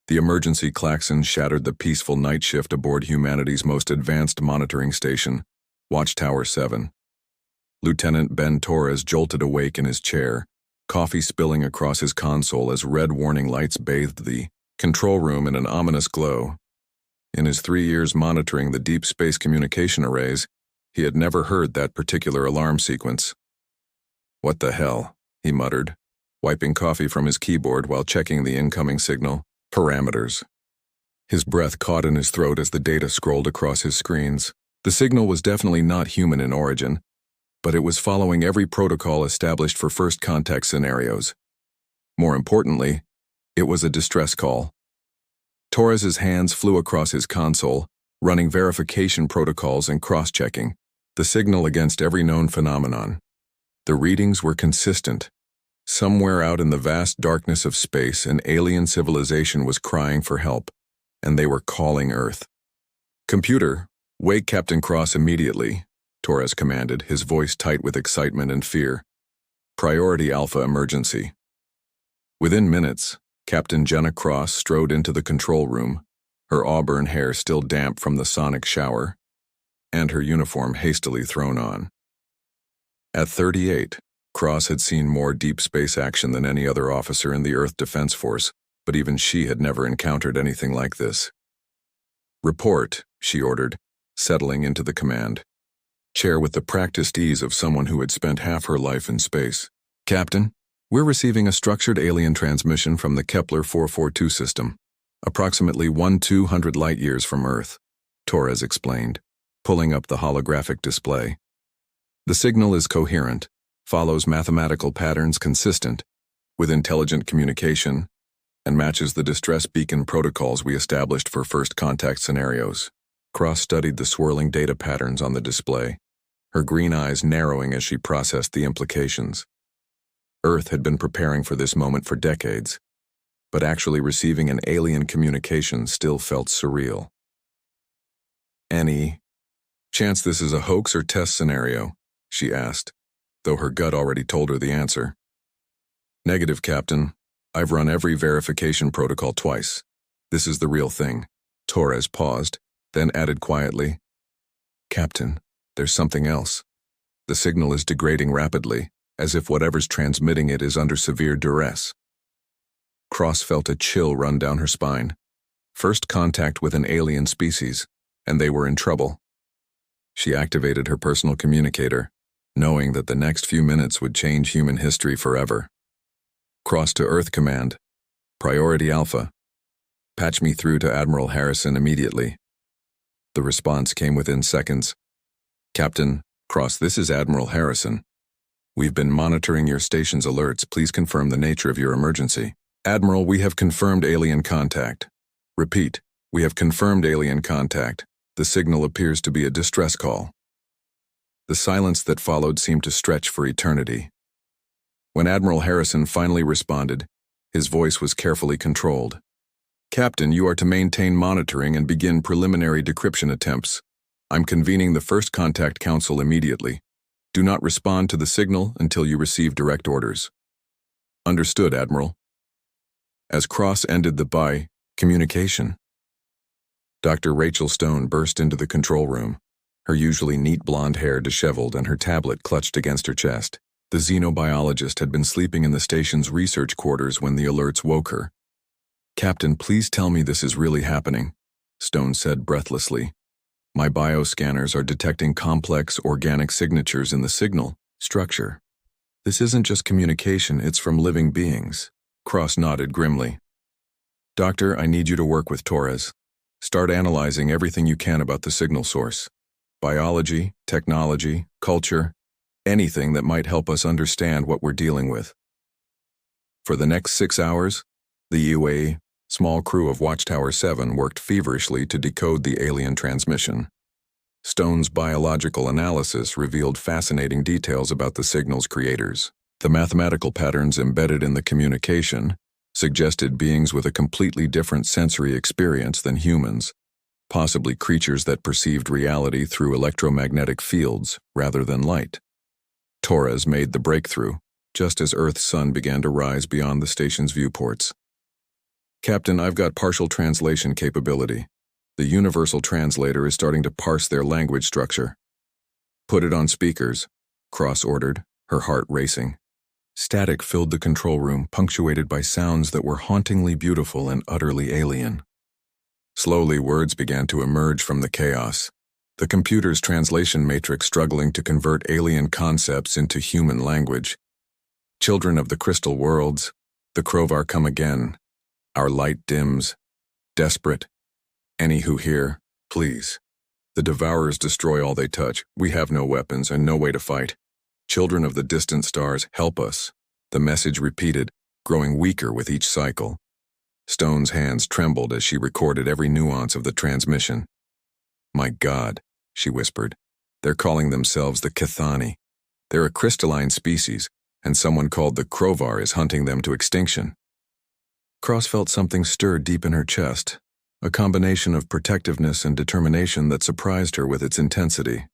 The emergency klaxon shattered the peaceful night shift aboard humanity's most advanced monitoring station, Watchtower 7. Lieutenant Ben Torres jolted awake in his chair, coffee spilling across his console as red warning lights bathed the control room in an ominous glow. In his 3 years monitoring the deep space communication arrays, he had never heard that particular alarm sequence. "What the hell?" he muttered, wiping coffee from his keyboard while checking the incoming signal parameters. His breath caught in his throat as the data scrolled across his screens. The signal was definitely not human in origin, but it was following every protocol established for first contact scenarios. More importantly, it was a distress call. Torres's hands flew across his console, running verification protocols and cross-checking, the signal against every known phenomenon. The readings were consistent. Somewhere out in the vast darkness of space, an alien civilization was crying for help, and they were calling Earth. "Computer, wake Captain Cross immediately," Torres commanded, his voice tight with excitement and fear. "Priority Alpha emergency." Within minutes, Captain Jenna Cross strode into the control room, her auburn hair still damp from the sonic shower, and her uniform hastily thrown on. At 38, Cross had seen more deep space action than any other officer in the Earth Defense Force, but even she had never encountered anything like this. "Report," she ordered, settling into the command chair with the practiced ease of someone who had spent half her life in space. "Captain, we're receiving a structured alien transmission from the Kepler 442 system, approximately 1,200 light-years from Earth," Torres explained, pulling up the holographic display. "The signal is coherent, follows mathematical patterns consistent with intelligent communication, and matches the distress beacon protocols we established for first contact scenarios." Cross studied the swirling data patterns on the display, her green eyes narrowing as she processed the implications. Earth had been preparing for this moment for decades, but actually receiving an alien communication still felt surreal. "Any chance this is a hoax or test scenario?" she asked, though her gut already told her the answer. "Negative, Captain. I've run every verification protocol twice. This is the real thing." Torres paused, then added quietly, "Captain, there's something else. The signal is degrading rapidly, as if whatever's transmitting it is under severe duress." Cross felt a chill run down her spine. First contact with an alien species, and they were in trouble. She activated her personal communicator, knowing that the next few minutes would change human history forever. "Cross to Earth Command. Priority Alpha. Patch me through to Admiral Harrison immediately." The response came within seconds. "Captain Cross, this is Admiral Harrison. We've been monitoring your station's alerts. Please confirm the nature of your emergency." "Admiral, we have confirmed alien contact. Repeat, we have confirmed alien contact. The signal appears to be a distress call." The silence that followed seemed to stretch for eternity. When Admiral Harrison finally responded, his voice was carefully controlled. "Captain, you are to maintain monitoring and begin preliminary decryption attempts. I'm convening the First Contact Council immediately. Do not respond to the signal until you receive direct orders." "Understood, Admiral." As Cross ended the communication, Dr. Rachel Stone burst into the control room, her usually neat blonde hair disheveled and her tablet clutched against her chest. The xenobiologist had been sleeping in the station's research quarters when the alerts woke her. "Captain, please tell me this is really happening," Stone said breathlessly. "My bioscanners are detecting complex organic signatures in the signal structure. This isn't just communication, it's from living beings." Cross nodded grimly. "Doctor, I need you to work with Torres. Start analyzing everything you can about the signal source. Biology, technology, culture, anything that might help us understand what we're dealing with." For the next 6 hours, the UA small crew of Watchtower 7 worked feverishly to decode the alien transmission. Stone's biological analysis revealed fascinating details about the signal's creators. The mathematical patterns embedded in the communication suggested beings with a completely different sensory experience than humans, possibly creatures that perceived reality through electromagnetic fields rather than light. Torres made the breakthrough, just as Earth's sun began to rise beyond the station's viewports. Captain, I've got partial translation capability. The universal translator is starting to parse their language structure. Put it on speakers, Cross ordered, her heart racing. Static filled the control room, punctuated by sounds that were hauntingly beautiful and utterly alien. Slowly, words began to emerge from the chaos, the computer's translation matrix struggling to convert alien concepts into human language. Children of the crystal worlds, the Crovar come again. Our light dims. Desperate. Any who hear, please. The devourers destroy all they touch. We have no weapons and no way to fight. Children of the distant stars, help us. The message repeated, growing weaker with each cycle. Stone's hands trembled as she recorded every nuance of the transmission. My God, she whispered. They're calling themselves the Cathani. They're a crystalline species, and someone called the Crovar is hunting them to extinction. Cross felt something stir deep in her chest, a combination of protectiveness and determination that surprised her with its intensity.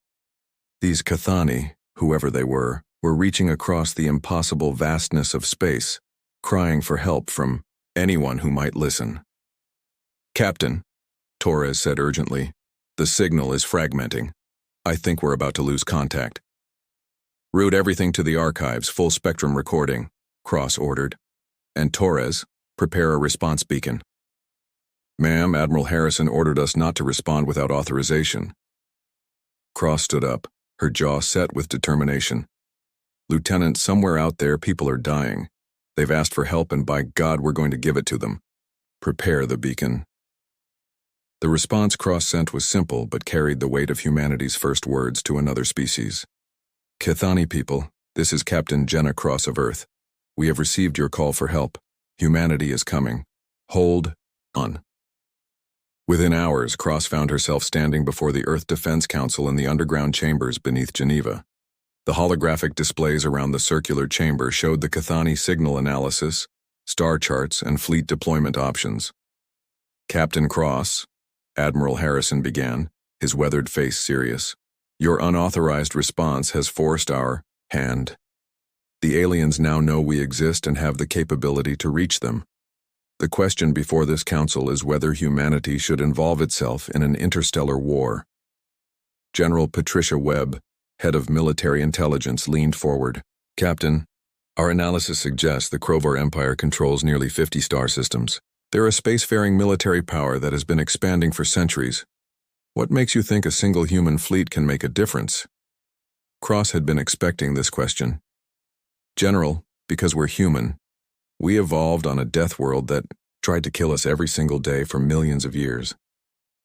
These Cathani, whoever they were reaching across the impossible vastness of space, crying for help from anyone who might listen. Captain, Torres said urgently, the signal is fragmenting. I think we're about to lose contact. Route everything to the archives, full spectrum recording, Cross ordered. And Torres, prepare a response beacon. Ma'am, Admiral Harrison ordered us not to respond without authorization. Cross stood up, her jaw set with determination. Lieutenant, somewhere out there people are dying. They've asked for help and by God we're going to give it to them. Prepare the beacon. The response Cross sent was simple but carried the weight of humanity's first words to another species. Cathani people, this is Captain Jenna Cross of Earth. We have received your call for help. Humanity is coming. Hold on. Within hours, Cross found herself standing before the Earth Defense Council in the underground chambers beneath Geneva. The holographic displays around the circular chamber showed the Cathani signal analysis, star charts, and fleet deployment options. Captain Cross, Admiral Harrison began, his weathered face serious. Your unauthorized response has forced our hand. The aliens now know we exist and have the capability to reach them. The question before this council is whether humanity should involve itself in an interstellar war. General Patricia Webb, head of military intelligence, leaned forward. Captain, our analysis suggests the Crovar Empire controls nearly 50 star systems. They're a spacefaring military power that has been expanding for centuries. What makes you think a single human fleet can make a difference? Cross had been expecting this question. General, because we're human, we evolved on a death world that tried to kill us every single day for millions of years.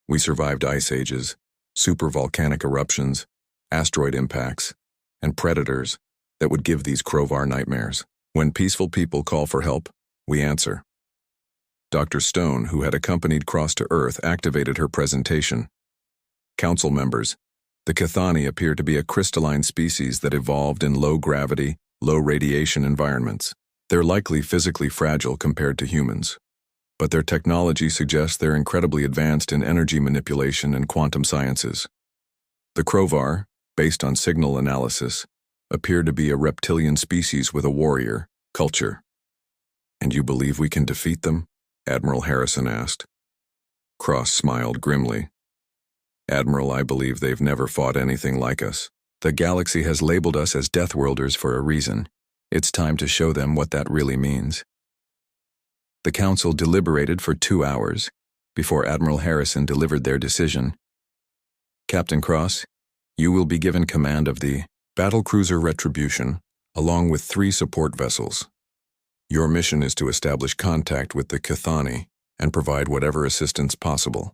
We survived ice ages, supervolcanic eruptions, asteroid impacts, and predators that would give these Crovar nightmares. When peaceful people call for help, we answer. Dr. Stone, who had accompanied Cross to Earth, activated her presentation. Council members, the Cathani appear to be a crystalline species that evolved in low-gravity, low-radiation environments. They're likely physically fragile compared to humans, but their technology suggests they're incredibly advanced in energy manipulation and quantum sciences. The Crovar, based on signal analysis, appear to be a reptilian species with a warrior culture. And you believe we can defeat them? Admiral Harrison asked. Cross smiled grimly. Admiral, I believe they've never fought anything like us. The galaxy has labeled us as Deathworlders for a reason. It's time to show them what that really means. The council deliberated for 2 hours before Admiral Harrison delivered their decision. Captain Cross, you will be given command of the battlecruiser Retribution, along with 3 support vessels. Your mission is to establish contact with the Cathani and provide whatever assistance possible.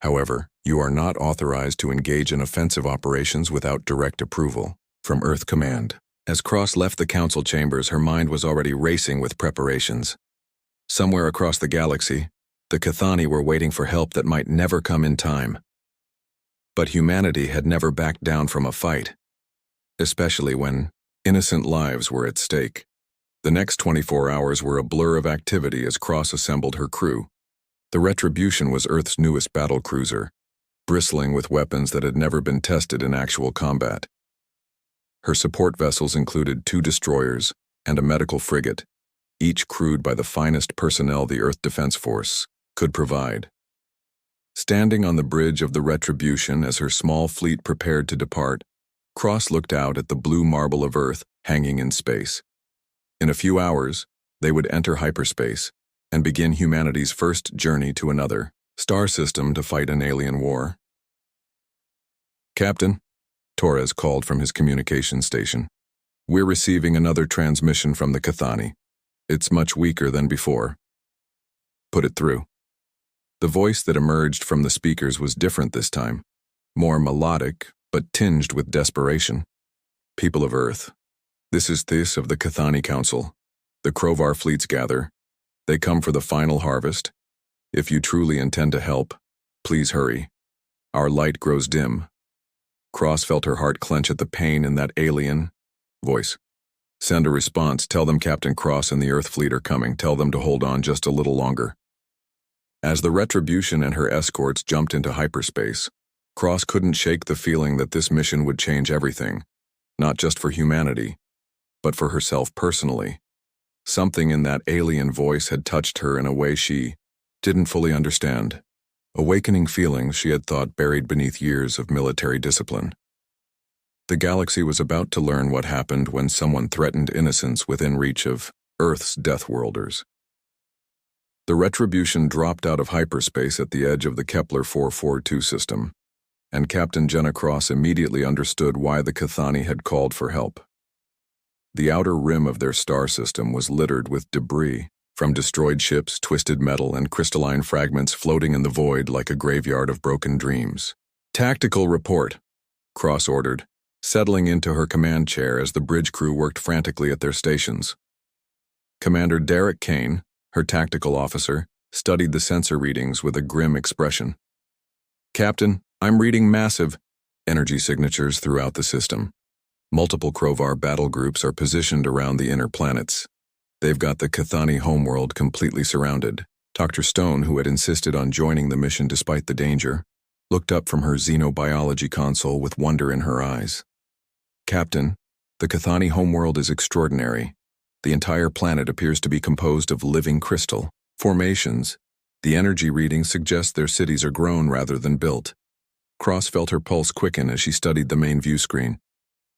However, you are not authorized to engage in offensive operations without direct approval from Earth Command. As Cross left the council chambers, her mind was already racing with preparations. Somewhere across the galaxy, the Cathani were waiting for help that might never come in time. But humanity had never backed down from a fight, especially when innocent lives were at stake. The next 24 hours were a blur of activity as Cross assembled her crew. The Retribution was Earth's newest battlecruiser, bristling with weapons that had never been tested in actual combat. Her support vessels included 2 destroyers and a medical frigate, each crewed by the finest personnel the Earth Defense Force could provide. Standing on the bridge of the Retribution as her small fleet prepared to depart, Cross looked out at the blue marble of Earth hanging in space. In a few hours, they would enter hyperspace and begin humanity's first journey to another star system to fight an alien war. "Captain," Torres called from his communication station, "we're receiving another transmission from the Cathani. It's much weaker than before." "Put it through." The voice that emerged from the speakers was different this time, more melodic, but tinged with desperation. "People of Earth, this is Thys of the Cathani Council. The Crovar fleets gather. They come for the final harvest. If you truly intend to help, please hurry. Our light grows dim." Cross felt her heart clench at the pain in that alien voice. "Send a response. Tell them Captain Cross and the Earth fleet are coming. Tell them to hold on just a little longer." As the Retribution and her escorts jumped into hyperspace, Cross couldn't shake the feeling that this mission would change everything, not just for humanity, but for herself personally. Something in that alien voice had touched her in a way she didn't fully understand, awakening feelings she had thought buried beneath years of military discipline. The galaxy was about to learn what happened when someone threatened innocence within reach of Earth's Deathworlders. The Retribution dropped out of hyperspace at the edge of the Kepler 442 system, and Captain Jenna Cross immediately understood why the Cathani had called for help. The outer rim of their star system was littered with debris from destroyed ships, twisted metal, and crystalline fragments floating in the void like a graveyard of broken dreams. "Tactical report," Cross ordered, settling into her command chair as the bridge crew worked frantically at their stations. Commander Derek Kane, her tactical officer, studied the sensor readings with a grim expression. "Captain, I'm reading massive energy signatures throughout the system. Multiple Crovar battle groups are positioned around the inner planets. They've got the Cathani homeworld completely surrounded." Dr. Stone, who had insisted on joining the mission despite the danger, looked up from her xenobiology console with wonder in her eyes. "Captain, the Cathani homeworld is extraordinary. The entire planet appears to be composed of living crystal formations. The energy readings suggest their cities are grown rather than built." Cross felt her pulse quicken as she studied the main view screen.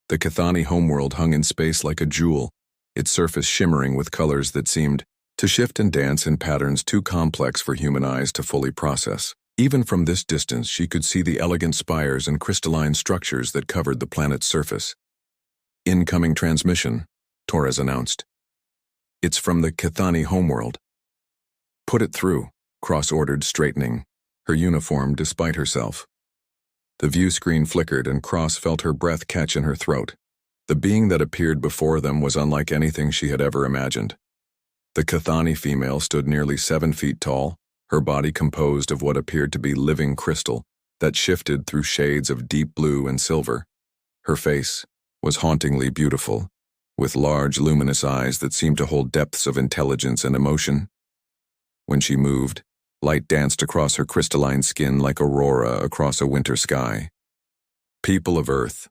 The Cathani homeworld hung in space like a jewel, its surface shimmering with colors that seemed to shift and dance in patterns too complex for human eyes to fully process. Even from this distance, she could see the elegant spires and crystalline structures that covered the planet's surface. "Incoming transmission," Torres announced. "It's from the Cathani homeworld." "Put it through," Cross ordered, straightening her uniform despite herself. The view screen flickered and Cross felt her breath catch in her throat. The being that appeared before them was unlike anything she had ever imagined. The Cathani female stood nearly 7 feet tall, her body composed of what appeared to be living crystal that shifted through shades of deep blue and silver. Her face was hauntingly beautiful, with large luminous eyes that seemed to hold depths of intelligence and emotion. When she moved, light danced across her crystalline skin like aurora across a winter sky. "People of Earth,"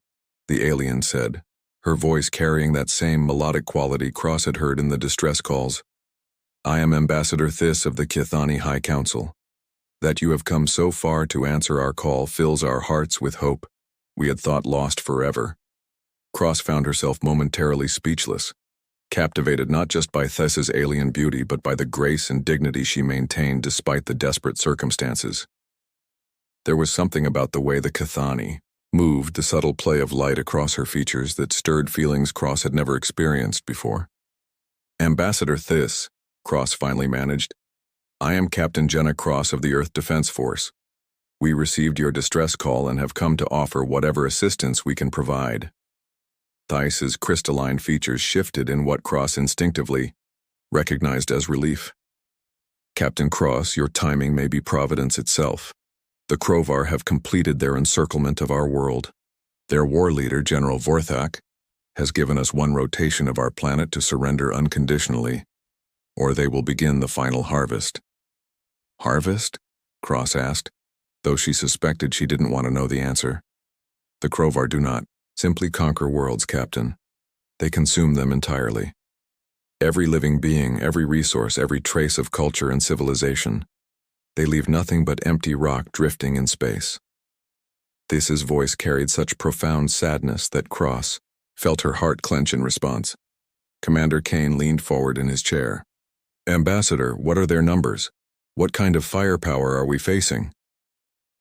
the alien said, her voice carrying that same melodic quality Cross had heard in the distress calls. "I am Ambassador Thys of the Cathani High Council. That you have come so far to answer our call fills our hearts with hope we had thought lost forever." Cross found herself momentarily speechless, captivated not just by Thys's alien beauty but by the grace and dignity she maintained despite the desperate circumstances. There was something about the way the Cathani moved, the subtle play of light across her features that stirred feelings Cross had never experienced before. "Ambassador Thys," Cross finally managed, "I am Captain Jenna Cross of the Earth Defense Force. We received your distress call and have come to offer whatever assistance we can provide." Thys's crystalline features shifted in what Cross instinctively recognized as relief. "Captain Cross, your timing may be providence itself. The Crovar have completed their encirclement of our world. Their war leader, General Vorthak, has given us one rotation of our planet to surrender unconditionally, or they will begin the final harvest." "Harvest?" Cross asked, though she suspected she didn't want to know the answer. "The Crovar do not simply conquer worlds, Captain. They consume them entirely. Every living being, every resource, every trace of culture and civilization. They leave nothing but empty rock drifting in space. This's voice carried such profound sadness that Cross felt her heart clench in response. Commander Kane leaned forward in his chair. Ambassador, what are their numbers? What kind of firepower are we facing?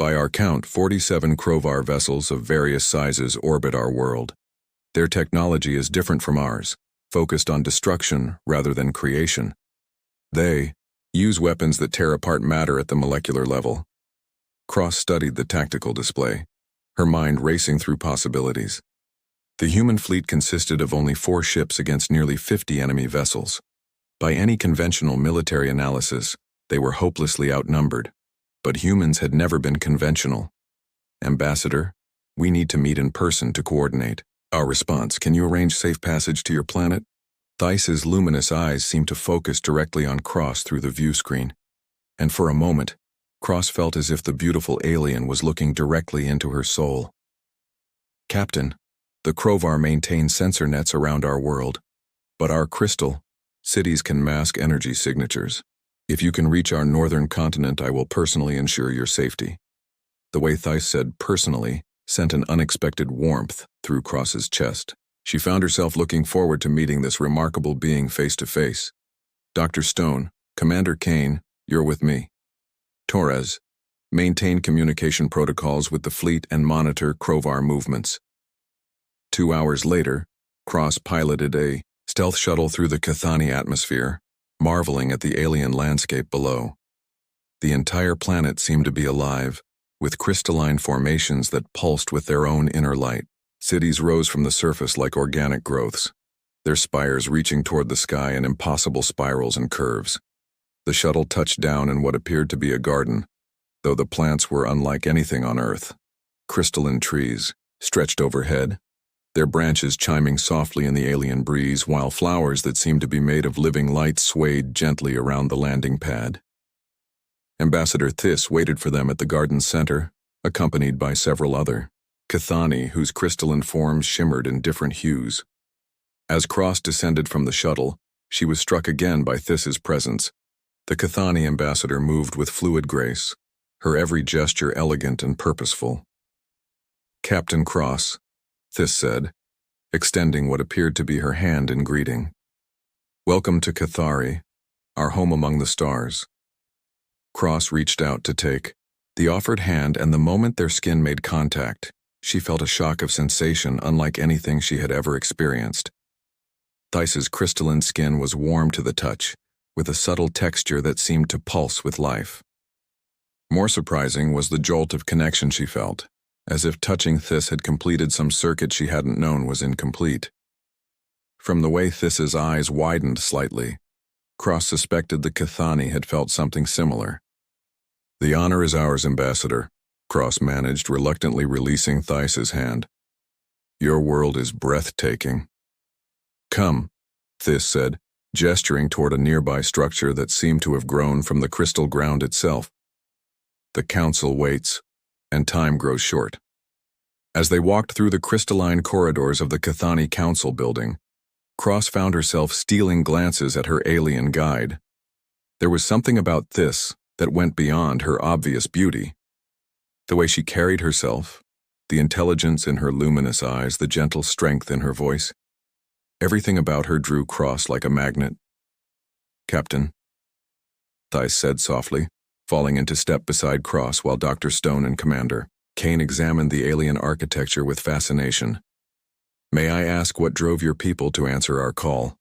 By our count, 47 Crovar vessels of various sizes orbit our world. Their technology is different from ours, focused on destruction rather than creation. They use weapons that tear apart matter at the molecular level. Cross studied the tactical display, her mind racing through possibilities. The human fleet consisted of only 4 ships against nearly 50 enemy vessels. By any conventional military analysis, they were hopelessly outnumbered. But humans had never been conventional. Ambassador, we need to meet in person to coordinate. Our response, can you arrange safe passage to your planet? Theis's luminous eyes seemed to focus directly on Cross through the view screen. And for a moment, Cross felt as if the beautiful alien was looking directly into her soul. Captain, the Crovar maintain sensor nets around our world, but our crystal cities can mask energy signatures. If you can reach our northern continent, I will personally ensure your safety. The way Theis said personally sent an unexpected warmth through Cross's chest. She found herself looking forward to meeting this remarkable being face to face. Dr. Stone, Commander Kane, you're with me. Torres, maintain communication protocols with the fleet and monitor Crovar movements. 2 hours later, Cross piloted a stealth shuttle through the Cathani atmosphere, marveling at the alien landscape below. The entire planet seemed to be alive, with crystalline formations that pulsed with their own inner light. Cities rose from the surface like organic growths, their spires reaching toward the sky in impossible spirals and curves. The shuttle touched down in what appeared to be a garden, though the plants were unlike anything on Earth. Crystalline trees stretched overhead, their branches chiming softly in the alien breeze, while flowers that seemed to be made of living light swayed gently around the landing pad. Ambassador Theis waited for them at the garden's center, accompanied by several other Cathani whose crystalline forms shimmered in different hues. As Cross descended from the shuttle, she was struck again by Theis's presence. The Cathani ambassador moved with fluid grace, her every gesture elegant and purposeful. Captain Cross, Theis said, extending what appeared to be her hand in greeting. Welcome to Cathari, our home among the stars. Cross reached out to take the offered hand, and the moment their skin made contact, she felt a shock of sensation unlike anything she had ever experienced. Theis's crystalline skin was warm to the touch, with a subtle texture that seemed to pulse with life. More surprising was the jolt of connection she felt, as if touching Theis had completed some circuit she hadn't known was incomplete. From the way Theis's eyes widened slightly, Cross suspected the Cathani had felt something similar. The honor is ours, Ambassador, Cross managed, reluctantly releasing Theis's hand. Your world is breathtaking. Come, Theis said, gesturing toward a nearby structure that seemed to have grown from the crystal ground itself. The council waits, and time grows short. As they walked through the crystalline corridors of the Cathani Council building, Cross found herself stealing glances at her alien guide. There was something about Theis that went beyond her obvious beauty. The way she carried herself, the intelligence in her luminous eyes, the gentle strength in her voice, everything about her drew Cross like a magnet. Captain, Theis said softly, falling into step beside Cross while Dr. Stone and Commander Kane examined the alien architecture with fascination. May I ask what drove your people to answer our call?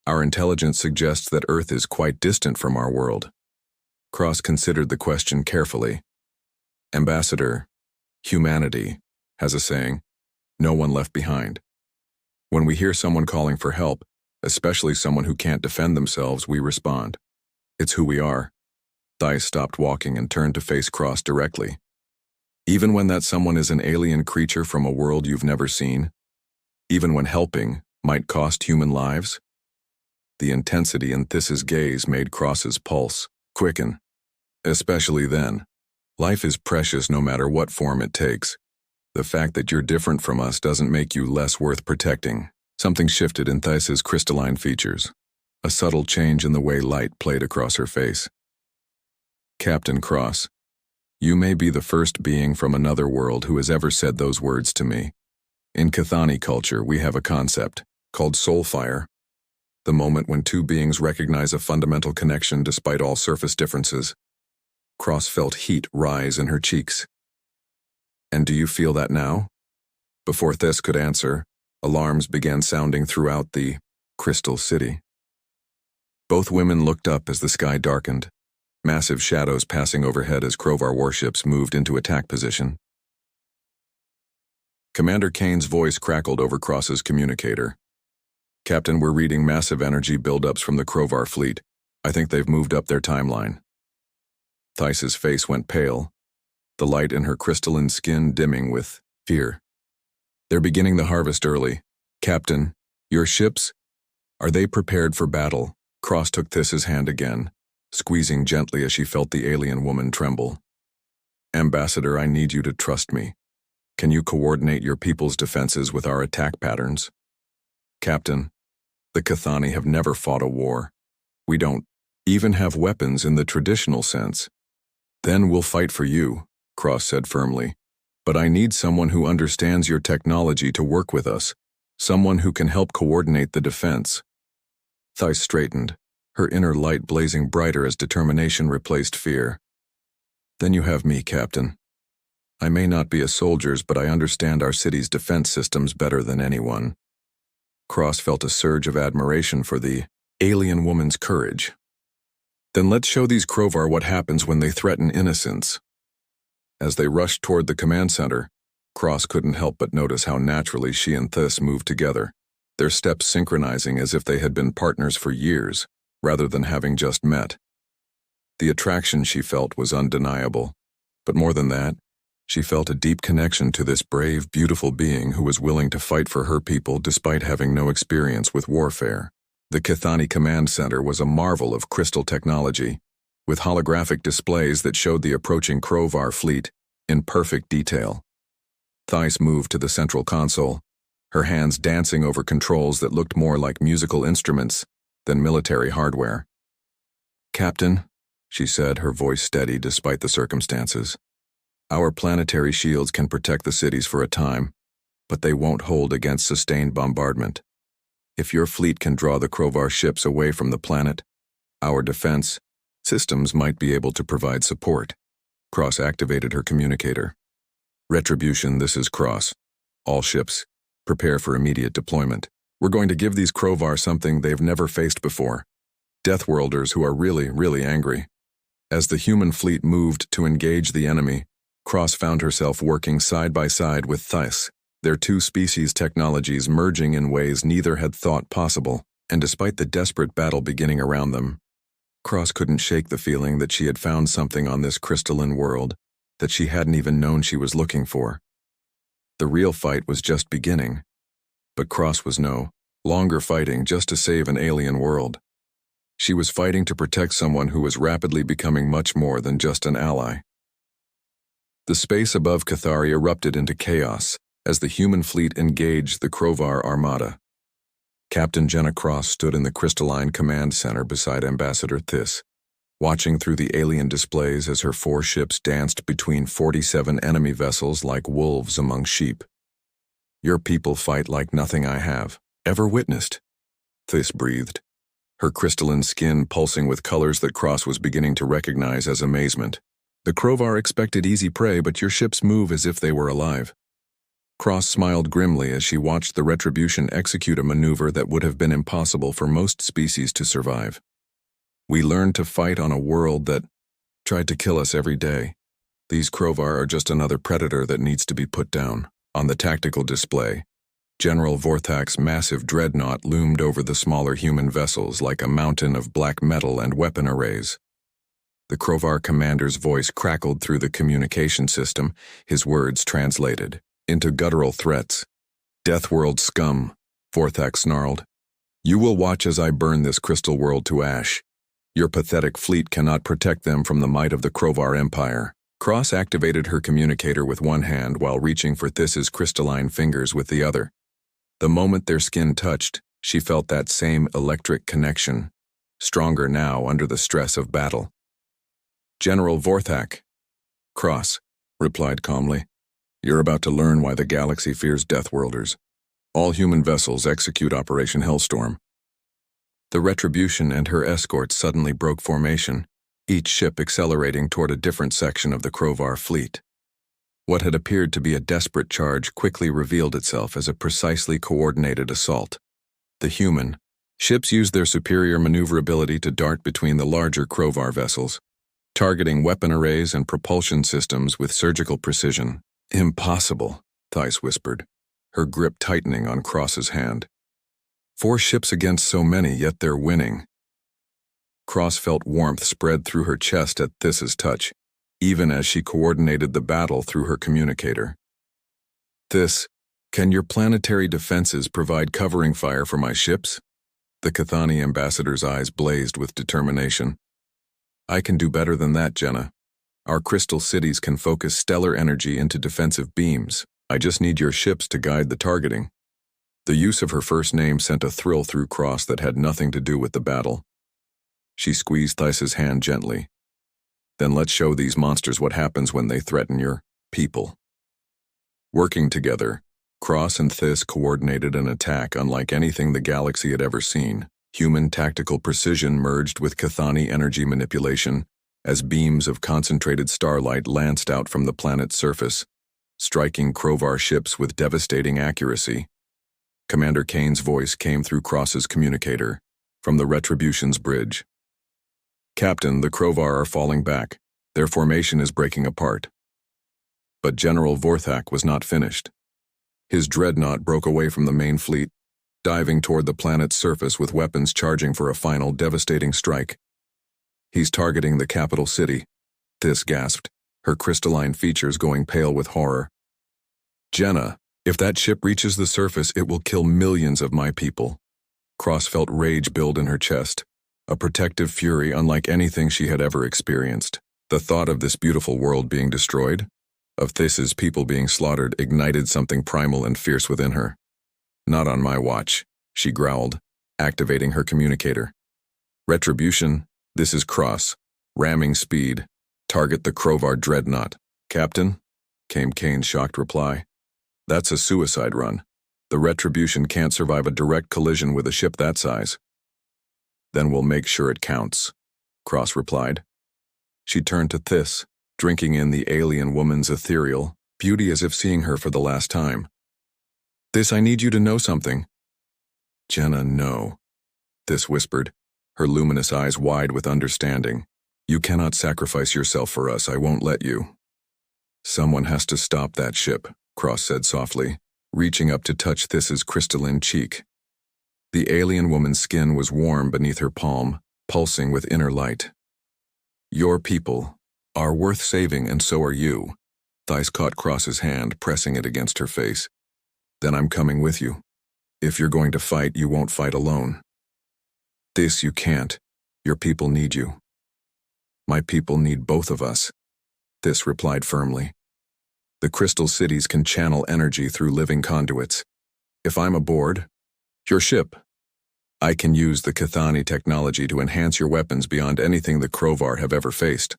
Our intelligence suggests that Earth is quite distant from our world. Cross considered the question carefully. Ambassador, humanity has a saying, no one left behind. When we hear someone calling for help, especially someone who can't defend themselves, we respond. It's who we are. Theis stopped walking and turned to face Cross directly. Even when that someone is an alien creature from a world you've never seen, even when helping might cost human lives? The intensity in Theis's gaze made Cross's pulse quicken. Especially then. Life is precious no matter what form it takes. The fact that you're different from us doesn't make you less worth protecting. Something shifted in Theis's crystalline features. a subtle change in the way light played across her face. "Captain Cross, you may be the first being from another world who has ever said those words to me. In Cathani culture, we have a concept called soul fire, the moment when two beings recognize a fundamental connection despite all surface differences." Cross felt heat rise in her cheeks. "And do you feel that now?" Before Thys could answer, alarms began sounding throughout the Crystal City. Both women looked up as the sky darkened, massive shadows passing overhead as Crovar warships moved into attack position. Commander Kane's voice crackled over Cross's communicator. "Captain, we're reading massive energy buildups from the Crovar fleet. I think they've moved up their timeline." Thys's face went pale, the light in her crystalline skin dimming with fear. "They're beginning the harvest early. Captain, your ships, are they prepared for battle?" Cross took Thys's hand again, squeezing gently as she felt the alien woman tremble. "Ambassador, I need you to trust me. Can you coordinate your people's defenses with our attack patterns?" "Captain, the Cathani have never fought a war. We don't even have weapons in the traditional sense." "Then we'll fight for you," Cross said firmly. "But I need someone who understands your technology to work with us, someone who can help coordinate the defense." Thys straightened, her inner light blazing brighter as determination replaced fear. "Then you have me, Captain. I may not be a soldier's, but I understand our city's defense systems better than anyone." Cross felt a surge of admiration for the alien woman's courage. "Then let's show these Crovar what happens when they threaten innocence." As they rushed toward the command center, Cross couldn't help but notice how naturally she and Thys moved together, their steps synchronizing as if they had been partners for years, rather than having just met. The attraction she felt was undeniable, but more than that, she felt a deep connection to this brave, beautiful being who was willing to fight for her people despite having no experience with warfare. The Cathani Command Center was a marvel of crystal technology, with holographic displays that showed the approaching Crovar fleet in perfect detail. Thys moved to the central console, her hands dancing over controls that looked more like musical instruments than military hardware. "Captain," she said, her voice steady despite the circumstances, "our planetary shields can protect the cities for a time, but they won't hold against sustained bombardment. If your fleet can draw the Crovar ships away from the planet, our defense systems might be able to provide support." Cross activated her communicator. "Retribution, this is Cross. All ships, prepare for immediate deployment. We're going to give these Crovar something they've never faced before. Deathworlders who are really, really angry." As the human fleet moved to engage the enemy, Cross found herself working side by side with Thys, their two species technologies merging in ways neither had thought possible, and despite the desperate battle beginning around them, Cross couldn't shake the feeling that she had found something on this crystalline world that she hadn't even known she was looking for. The real fight was just beginning, but Cross was no longer fighting just to save an alien world. She was fighting to protect someone who was rapidly becoming much more than just an ally. The space above Cathari erupted into chaos as the human fleet engaged the Crovar armada. Captain Jenna Cross stood in the crystalline command center beside Ambassador Thys, watching through the alien displays as her 4 ships danced between 47 enemy vessels like wolves among sheep. "Your people fight like nothing I have ever witnessed," Thys breathed, her crystalline skin pulsing with colors that Cross was beginning to recognize as amazement. "The Crovar expected easy prey, but your ships move as if they were alive." Cross smiled grimly as she watched the Retribution execute a maneuver that would have been impossible for most species to survive. "We learned to fight on a world that tried to kill us every day. These Crovar are just another predator that needs to be put down." On the tactical display, General Vorthak's massive dreadnought loomed over the smaller human vessels like a mountain of black metal and weapon arrays. The Crovar commander's voice crackled through the communication system, his words translated into guttural threats. "Deathworld scum," Vorthak snarled. "You will watch as I burn this crystal world to ash. Your pathetic fleet cannot protect them from the might of the Crovar Empire." Cross activated her communicator with one hand while reaching for Thys's crystalline fingers with the other. The moment their skin touched, She felt that same electric connection, stronger now under the stress of battle. "General Vorthak," Cross replied calmly. "You're about to learn why the galaxy fears Deathworlders. All human vessels execute Operation Hellstorm." The Retribution and her escorts suddenly broke formation, each ship accelerating toward a different section of the Krovar fleet. What had appeared to be a desperate charge quickly revealed itself as a precisely coordinated assault. The human ships used their superior maneuverability to dart between the larger Krovar vessels, targeting weapon arrays and propulsion systems with surgical precision. "Impossible," Thais whispered, her grip tightening on Cross's hand. "4 ships against so many, yet they're winning." Cross felt warmth spread through her chest at This's touch, even as she coordinated the battle through her communicator. "This, can your planetary defenses provide covering fire for my ships?" The Cathani ambassador's eyes blazed with determination. "I can do better than that, Jenna. Our crystal cities can focus stellar energy into defensive beams. I just need your ships to guide the targeting." The use of her first name sent a thrill through Cross that had nothing to do with the battle. She squeezed This's hand gently. "Then let's show these monsters what happens when they threaten your people." Working together, Cross and This coordinated an attack unlike anything the galaxy had ever seen. Human tactical precision merged with Cathani energy manipulation as beams of concentrated starlight lanced out from the planet's surface, striking Krovar ships with devastating accuracy. Commander Kane's voice came through Cross's communicator from the Retribution's bridge. "Captain, the Krovar are falling back. Their formation is breaking apart." But General Vorthak was not finished. His dreadnought broke away from the main fleet, diving toward the planet's surface with weapons charging for a final devastating strike. "He's targeting the capital city," This gasped, her crystalline features going pale with horror. "Jenna, if that ship reaches the surface, it will kill millions of my people." Cross felt rage build in her chest, a protective fury unlike anything she had ever experienced. The thought of this beautiful world being destroyed, of This's people being slaughtered, ignited something primal and fierce within her. "Not on my watch," she growled, activating her communicator. "Retribution, this is Cross. Ramming speed. Target the Krovar dreadnought." "Captain?" came Kane's shocked reply. "That's a suicide run. The Retribution can't survive a direct collision with a ship that size." "Then we'll make sure it counts," Cross replied. She turned to This, drinking in the alien woman's ethereal beauty as if seeing her for the last time. "This, I need you to know something." "Jenna, no," This whispered, her luminous eyes wide with understanding. "You cannot sacrifice yourself for us. I won't let you." "Someone has to stop that ship," Cross said softly, reaching up to touch This's crystalline cheek. The alien woman's skin was warm beneath her palm, pulsing with inner light. "Your people are worth saving, and so are you." Thais caught Cross's hand, pressing it against her face. "Then I'm coming with you. If you're going to fight, you won't fight alone." "This you can't. Your people need you." "My people need both of us," This replied firmly. "The crystal cities can channel energy through living conduits. If I'm aboard your ship, I can use the Cathani technology to enhance your weapons beyond anything the Krovar have ever faced."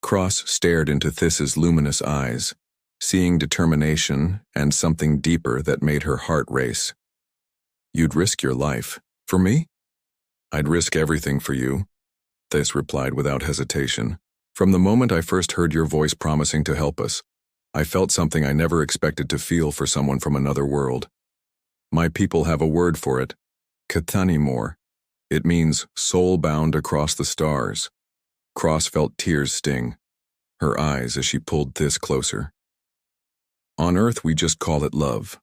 Cross stared into This's luminous eyes, seeing determination and something deeper that made her heart race. "You'd risk your life. For me?" "I'd risk everything for you," This replied without hesitation. "From the moment I first heard your voice promising to help us, I felt something I never expected to feel for someone from another world. My people have a word for it. Kathanimor. It means soul-bound across the stars." Cross felt tears sting her eyes as she pulled This closer. "On Earth we just call it love."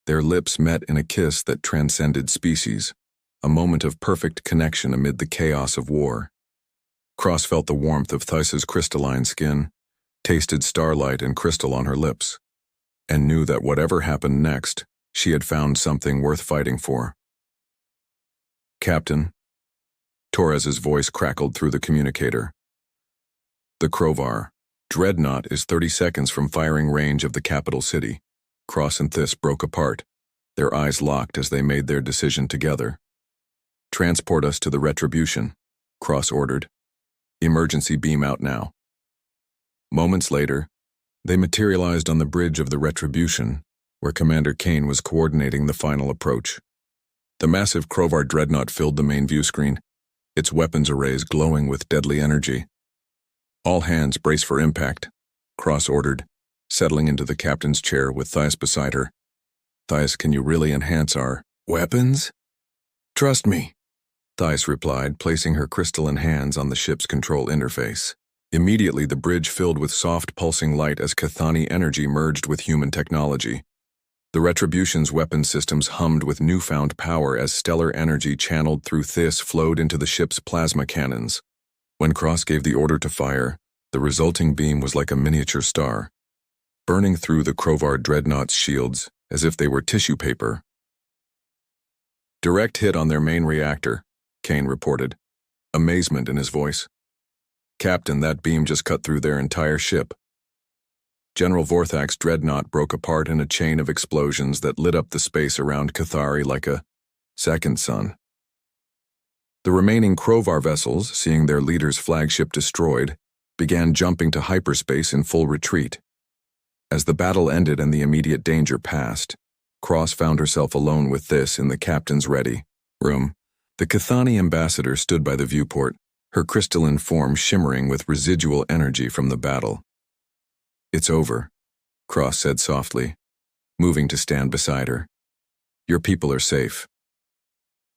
Their lips met in a kiss that transcended species, a moment of perfect connection amid the chaos of war. Cross felt the warmth of This's crystalline skin, tasted starlight and crystal on her lips, and knew that whatever happened next, she had found something worth fighting for. "Captain," Torres's voice crackled through the communicator. "The Krovar dreadnought is 30 seconds from firing range of the capital city." Cross and This broke apart, Their eyes locked as they made their decision together. "Transport us to the Retribution," Cross ordered. "Emergency beam out now." Moments later, they materialized on the bridge of the Retribution, where Commander Kane was coordinating the final approach. The massive Crovar dreadnought filled the main view screen, its weapons arrays glowing with deadly energy. "All hands brace for impact," Cross ordered, settling into the captain's chair with Thias beside her. "Thias, can you really enhance our weapons?" "Trust me," Thias replied, placing her crystalline hands on the ship's control interface. Immediately, the bridge filled with soft, pulsing light as Cathani energy merged with human technology. The Retribution's weapon systems hummed with newfound power as stellar energy channeled through Thias flowed into the ship's plasma cannons. When Cross gave the order to fire, the resulting beam was like a miniature star, burning through the Crovar dreadnought's shields as if they were tissue paper. "Direct hit on their main reactor," Kane reported, amazement in his voice. "Captain, that beam just cut through their entire ship." General Vorthak's dreadnought broke apart in a chain of explosions that lit up the space around Cathari like a second sun. The remaining Crovar vessels, seeing their leader's flagship destroyed, began jumping to hyperspace in full retreat. As the battle ended and the immediate danger passed, Cross found herself alone with this in the captain's ready room. The Cathani ambassador stood by the viewport, her crystalline form shimmering with residual energy from the battle. "It's over," Cross said softly, moving to stand beside her. "Your people are safe."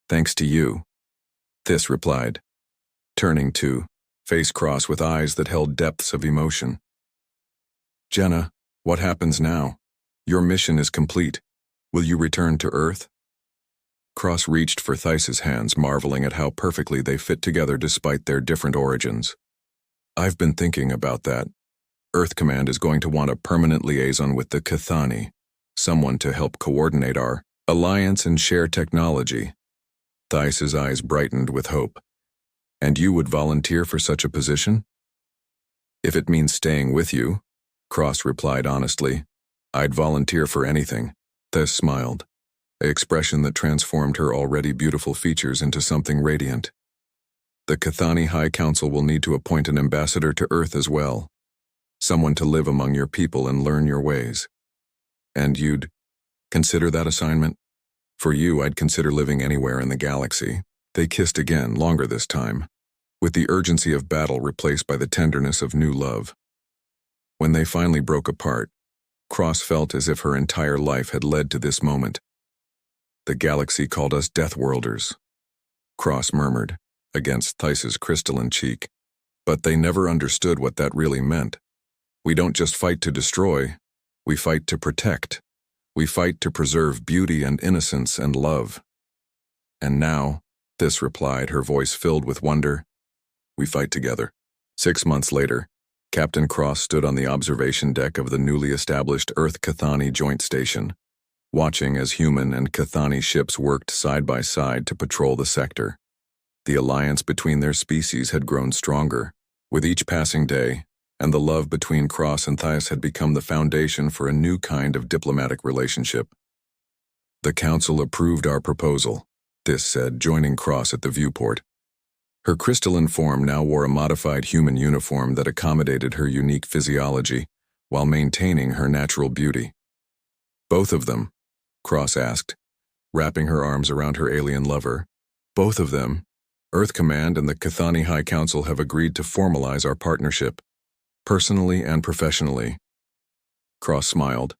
"Thanks to you," Thias replied, turning to face Cross with eyes that held depths of emotion. "Jenna, what happens now? Your mission is complete. Will you return to Earth?" Cross reached for Thias's hands, marveling at how perfectly they fit together despite their different origins. "I've been thinking about that. Earth Command is going to want a permanent liaison with the Cathani, someone to help coordinate our alliance and share technology." Thias's eyes brightened with hope. "And you would volunteer for such a position?" "If it means staying with you," Cross replied honestly, "I'd volunteer for anything." Thias smiled, an expression that transformed her already beautiful features into something radiant. "The Cathani High Council will need to appoint an ambassador to Earth as well. Someone to live among your people and learn your ways. And you'd consider that assignment? For you, I'd consider living anywhere in the galaxy." They kissed again, longer this time, with the urgency of battle replaced by the tenderness of new love. When they finally broke apart, Cross felt as if her entire life had led to this moment. "The galaxy called us Deathworlders," Cross murmured, against Thias's crystalline cheek. "But they never understood what that really meant. We don't just fight to destroy, we fight to protect. We fight to preserve beauty and innocence and love. And now," Thias replied, her voice filled with wonder, "we fight together." 6 months later, Captain Cross stood on the observation deck of the newly established Earth-Cathani Joint Station, watching as human and Cathani ships worked side by side to patrol the sector. The alliance between their species had grown stronger with each passing day, and the love between Cross and Thias had become the foundation for a new kind of diplomatic relationship. "The Council approved our proposal," Thias said, joining Cross at the viewport. Her crystalline form now wore a modified human uniform that accommodated her unique physiology while maintaining her natural beauty. "Both of them?" Cross asked, wrapping her arms around her alien lover. "Both of them. Earth Command and the Cathani High Council have agreed to formalize our partnership, personally and professionally." Cross smiled,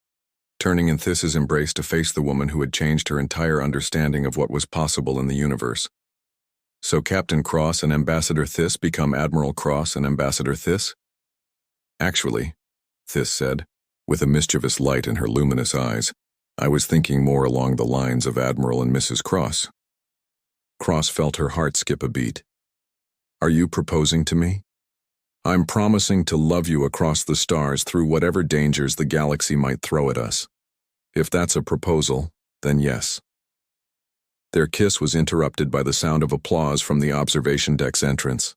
turning in Thias's embrace to face the woman who had changed her entire understanding of what was possible in the universe. "So Captain Cross and Ambassador Thias become Admiral Cross and Ambassador Thias?" "Actually," Thias said, with a mischievous light in her luminous eyes, "I was thinking more along the lines of Admiral and Mrs. Cross." Cross felt her heart skip a beat. "Are you proposing to me?" "I'm promising to love you across the stars through whatever dangers the galaxy might throw at us. If that's a proposal, then yes." Their kiss was interrupted by the sound of applause from the observation deck's entrance.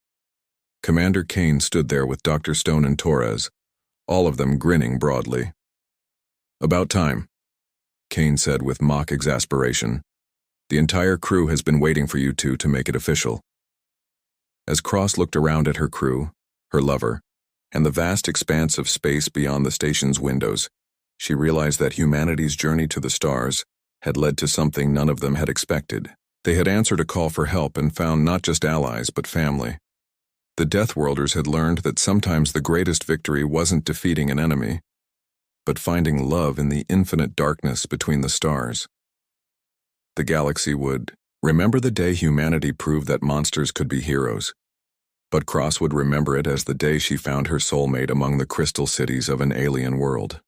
Commander Kane stood there with Dr. Stone and Torres, all of them grinning broadly. "About time." Kane said with mock exasperation. "The entire crew has been waiting for you two to make it official." As Cross looked around at her crew, her lover, and the vast expanse of space beyond the station's windows, she realized that humanity's journey to the stars had led to something none of them had expected. They had answered a call for help and found not just allies but family. The Deathworlders had learned that sometimes the greatest victory wasn't defeating an enemy, but finding love in the infinite darkness between the stars. The galaxy would remember the day humanity proved that monsters could be heroes, but Cross would remember it as the day she found her soulmate among the crystal cities of an alien world.